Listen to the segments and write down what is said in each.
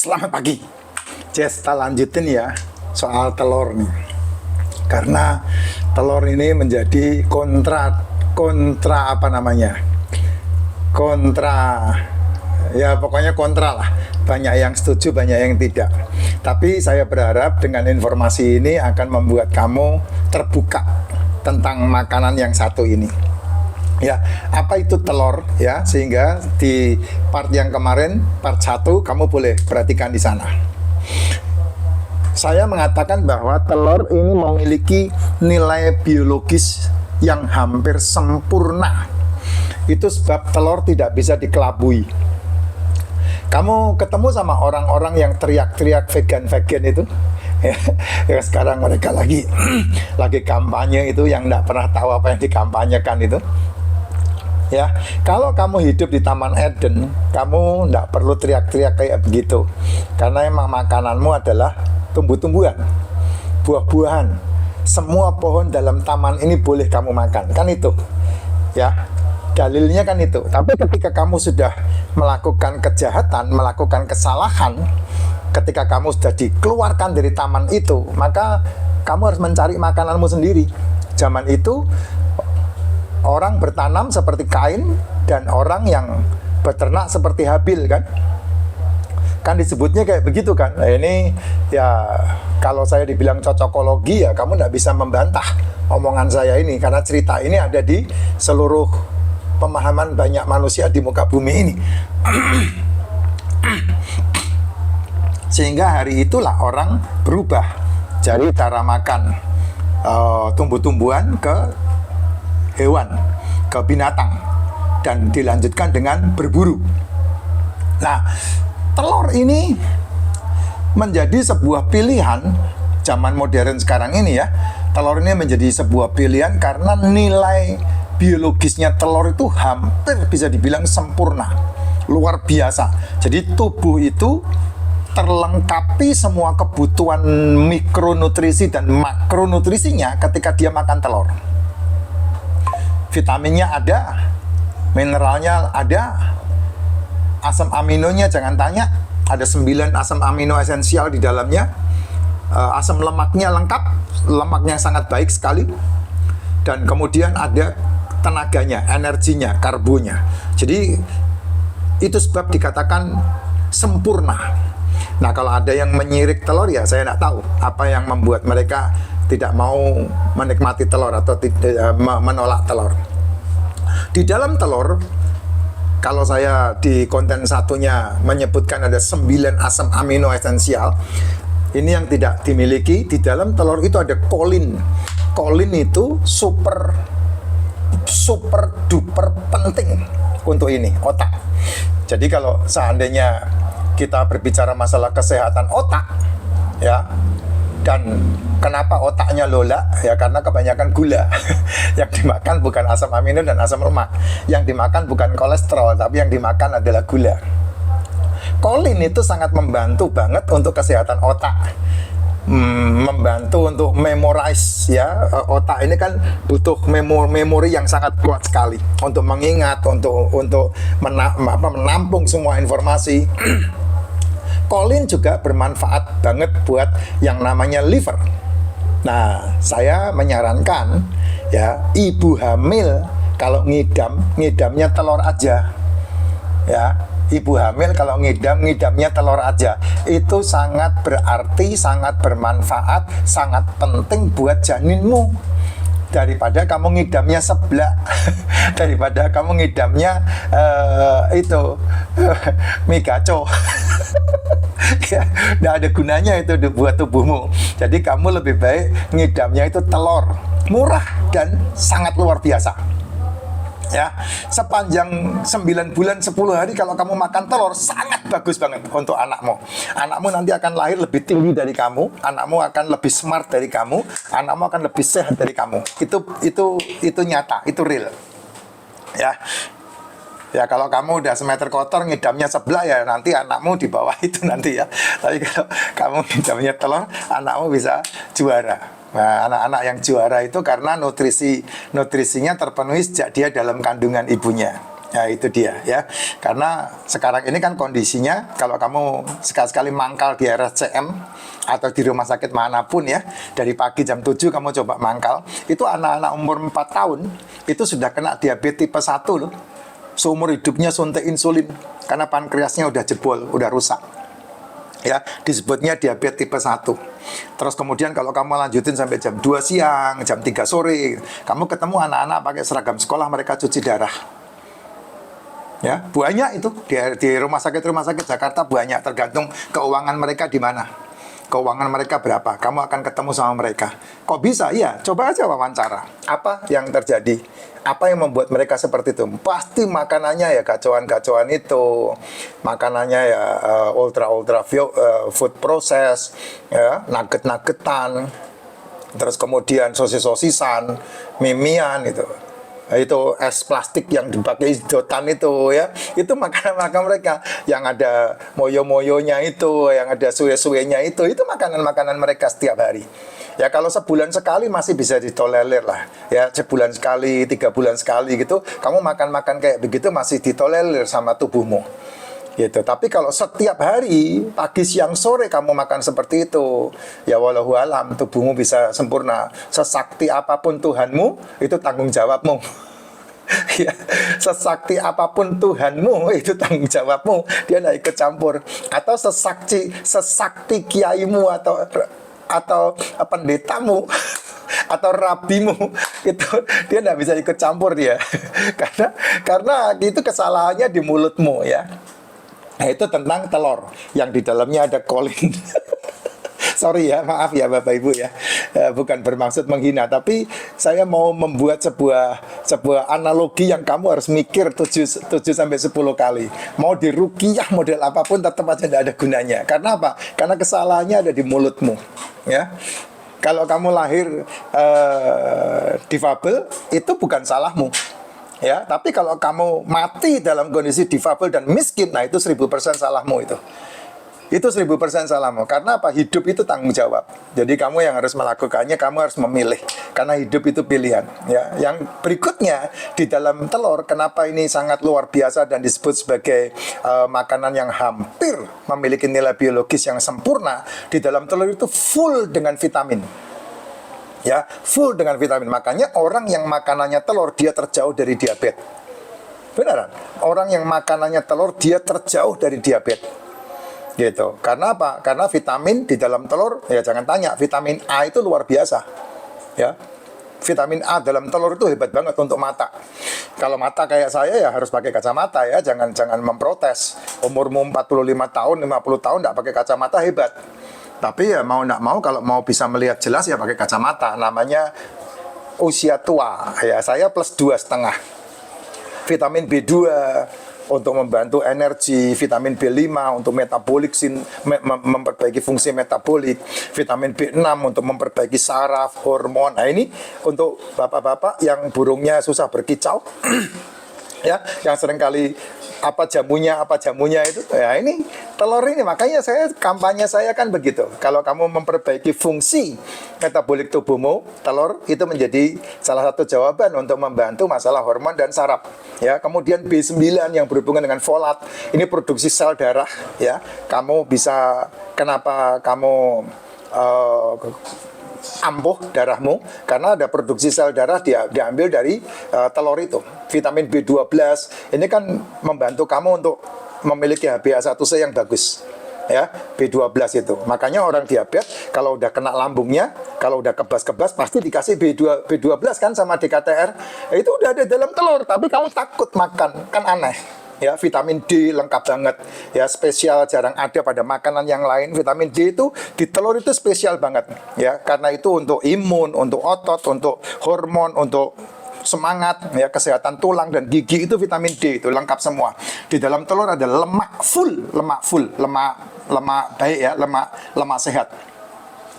Selamat pagi. Jess, kita lanjutin ya soal telur nih. Karena telur ini menjadi kontra apa namanya? Ya pokoknya kontra lah. Banyak yang setuju, banyak yang tidak. Tapi saya berharap dengan informasi ini akan membuat kamu terbuka tentang makanan yang satu ini. Ya, apa itu telur ya, sehingga di part yang kemarin, part 1, kamu boleh perhatikan di sana. Saya mengatakan bahwa telur ini memiliki nilai biologis yang hampir sempurna. Itu sebab telur tidak bisa dikelabui. Kamu ketemu sama orang-orang yang teriak-teriak vegan itu, ya sekarang mereka lagi kampanye itu, yang tidak pernah tahu apa yang dikampanyekan itu. Ya, kalau kamu hidup di Taman Eden, kamu tidak perlu teriak-teriak kayak begitu. Karena emang makananmu adalah tumbuh-tumbuhan, buah-buahan. Semua pohon dalam taman ini boleh kamu makan, kan itu. Ya, dalilnya kan itu. Tapi ketika kamu sudah melakukan kejahatan, melakukan kesalahan, ketika kamu sudah dikeluarkan dari taman itu, maka kamu harus mencari makananmu sendiri. Zaman itu orang bertanam seperti Kain dan orang yang beternak seperti Habil, kan disebutnya kayak begitu kan. Nah, ini ya kalau saya dibilang cocokologi, ya kamu tidak bisa membantah omongan saya ini, karena cerita ini ada di seluruh pemahaman banyak manusia di muka bumi ini. Sehingga hari itulah orang berubah dari cara makan tumbuh-tumbuhan ke hewan, ke binatang, dan dilanjutkan dengan berburu. Nah, telur ini menjadi sebuah pilihan zaman modern sekarang ini ya. Telur ini menjadi sebuah pilihan karena nilai biologisnya telur itu hampir bisa dibilang sempurna, luar biasa. Jadi tubuh itu terlengkapi semua kebutuhan mikronutrisi dan makronutrisinya ketika dia makan telur. Vitaminnya ada, mineralnya ada, asam aminonya jangan tanya, ada 9 asam amino esensial di dalamnya, asam lemaknya lengkap, lemaknya sangat baik sekali, dan kemudian ada tenaganya, energinya, karbonya. Jadi itu sebab dikatakan sempurna. Nah, kalau ada yang menyirik telur, ya saya tidak tahu apa yang membuat mereka tidak mau menikmati telur atau menolak telur. Di dalam telur, kalau saya di konten satunya menyebutkan ada 9 asam amino esensial, ini yang tidak dimiliki. Di dalam telur itu ada kolin. Kolin itu super duper penting untuk ini, otak. Jadi kalau seandainya kita berbicara masalah kesehatan otak, ya, dan kenapa otaknya lola? Ya karena kebanyakan gula. Yang dimakan bukan asam amino dan asam lemak. Yang dimakan bukan kolesterol, tapi yang dimakan adalah gula. Kolin itu sangat membantu banget untuk kesehatan otak. Membantu untuk memorize ya. Otak ini kan butuh memori yang sangat kuat sekali untuk mengingat, untuk menampung semua informasi. Kolin juga bermanfaat banget buat yang namanya liver. Nah, saya menyarankan ya, ibu hamil kalau ngidamnya telur aja. Ya, ibu hamil kalau ngidamnya telur aja. Itu sangat berarti, sangat bermanfaat, sangat penting buat janinmu. Daripada kamu ngidamnya seblak, daripada kamu ngidamnya mie gaco. Ya, nggak ada gunanya itu buat tubuhmu. Jadi kamu lebih baik ngidamnya itu telur, murah dan sangat luar biasa. Ya, sepanjang 9 bulan 10 hari kalau kamu makan telur, sangat bagus banget untuk anakmu. Anakmu nanti akan lahir lebih tinggi dari kamu, anakmu akan lebih smart dari kamu, anakmu akan lebih sehat dari kamu. Itu nyata, itu real. Ya kalau kamu udah semeter kotor ngidamnya sebelah, ya nanti anakmu di bawah itu nanti ya. Tapi kalau kamu ngidamnya telur, anakmu bisa juara. Nah, anak-anak yang juara itu karena nutrisinya terpenuhi sejak dia dalam kandungan ibunya. Ya itu dia ya. Karena sekarang ini kan kondisinya kalau kamu sekali-sekali mangkal di RSCM atau di rumah sakit manapun ya, dari pagi jam 7 kamu coba mangkal, itu anak-anak umur 4 tahun itu sudah kena diabetes tipe 1 loh. Seumur hidupnya suntik insulin karena pankreasnya udah jebol, udah rusak. Ya, disebutnya diabetes tipe 1. Terus kemudian kalau kamu lanjutin sampai jam 2 siang, jam 3 sore, kamu ketemu anak-anak pakai seragam sekolah, mereka cuci darah. Ya, banyak itu di rumah sakit Jakarta banyak, tergantung keuangan mereka di mana. Keuangan mereka berapa, kamu akan ketemu sama mereka. Kok bisa? Ya, coba aja wawancara. Apa yang terjadi? Apa yang membuat mereka seperti itu? Pasti makanannya ya gacauan-gacauan itu. Makanannya ya ultra food process, ya, nugget-nuggetan. Terus kemudian sosis-sosisan, mimian gitu. Itu es plastik yang dipakai sedotan itu ya, itu makanan-makanan mereka yang ada moyo-moyonya itu, yang ada suwe-suwenya itu makanan-makanan mereka setiap hari. Ya kalau sebulan sekali masih bisa ditolerir lah ya, sebulan sekali, 3 bulan sekali gitu, kamu makan-makan kayak begitu masih ditolerir sama tubuhmu gitu. Tapi kalau setiap hari pagi siang sore kamu makan seperti itu, ya walau alam tubuhmu bisa sempurna. Sesakti apapun Tuhanmu, itu tanggung jawabmu. Ya, sesakti apapun Tuhanmu, itu tanggung jawabmu. Dia tidak ikut campur. Atau sesakti kiaimu atau pendetamu atau rabimu, itu dia tidak bisa ikut campur dia. karena itu kesalahannya di mulutmu ya. Nah, itu tentang telur yang di dalamnya ada kolin. Sorry ya, maaf ya Bapak Ibu ya. Bukan bermaksud menghina, tapi saya mau membuat sebuah analogi yang kamu harus mikir 7 sampai 10 kali. Mau diruqyah model apapun tetap aja tidak ada gunanya. Karena apa? Karena kesalahannya ada di mulutmu, ya. Kalau kamu lahir difabel, itu bukan salahmu. Ya, tapi kalau kamu mati dalam kondisi difabel dan miskin, nah itu 1000% salahmu itu. Itu 1000% salahmu. Karena apa? Hidup itu tanggung jawab. Jadi kamu yang harus melakukannya, kamu harus memilih. Karena hidup itu pilihan. Ya, yang berikutnya di dalam telur, kenapa ini sangat luar biasa dan disebut sebagai makanan yang hampir memiliki nilai biologis yang sempurna. Di dalam telur itu full dengan vitamin. Ya, full dengan vitamin. Makanya orang yang makanannya telur, dia terjauh dari diabetes. Beneran. Orang yang makanannya telur, dia terjauh dari diabetes. Gitu. Karena apa? Karena vitamin di dalam telur, ya jangan tanya, vitamin A itu luar biasa. Ya. Vitamin A dalam telur itu hebat banget untuk mata. Kalau mata kayak saya ya harus pakai kacamata ya, jangan memprotes. Umurmu 45 tahun, 50 tahun enggak pakai kacamata hebat. Tapi ya mau nggak mau, kalau mau bisa melihat jelas ya pakai kacamata. Namanya usia tua. Ya saya plus 2,5. Vitamin B2 untuk membantu energi, vitamin B5 untuk metabolik, memperbaiki fungsi metabolik, vitamin B6 untuk memperbaiki saraf, hormon. Nah ini untuk bapak-bapak yang burungnya susah berkicau. Ya, yang seringkali apa jamunya itu ya, ini telur ini. Makanya kampanye saya kan begitu. Kalau kamu memperbaiki fungsi metabolik tubuhmu, telur itu menjadi salah satu jawaban untuk membantu masalah hormon dan saraf ya. Kemudian B9 yang berhubungan dengan folat, ini produksi sel darah ya. Kamu bisa, kenapa kamu ampuh darahmu, karena ada produksi sel darah diambil dari telur itu. Vitamin B12 ini kan membantu kamu untuk memiliki HbA1c yang bagus ya, B12 itu. Makanya orang diabetes kalau udah kena lambungnya, kalau udah kebas-kebas pasti dikasih B12 kan sama DKTR. Itu udah ada dalam telur, tapi kamu takut makan, kan aneh. Ya, vitamin D lengkap banget ya, spesial, jarang ada pada makanan yang lain. Vitamin D itu di telur itu spesial banget ya, karena itu untuk imun, untuk otot, untuk hormon, untuk semangat ya, kesehatan tulang dan gigi, itu vitamin D itu lengkap semua. Di dalam telur ada lemak baik ya, lemak sehat.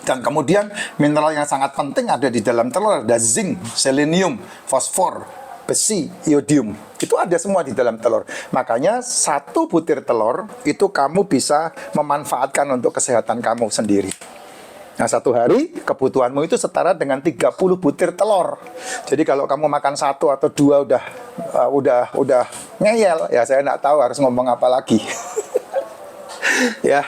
Dan kemudian mineral yang sangat penting ada di dalam telur, ada zinc, selenium, fosfor, besi, iodium. Itu ada semua di dalam telur. Makanya 1 butir telur itu kamu bisa memanfaatkan untuk kesehatan kamu sendiri. Nah, satu hari kebutuhanmu itu setara dengan 30 butir telur. Jadi kalau kamu makan satu atau dua udah ngeyel, ya saya nggak tahu harus ngomong apa lagi. Ya,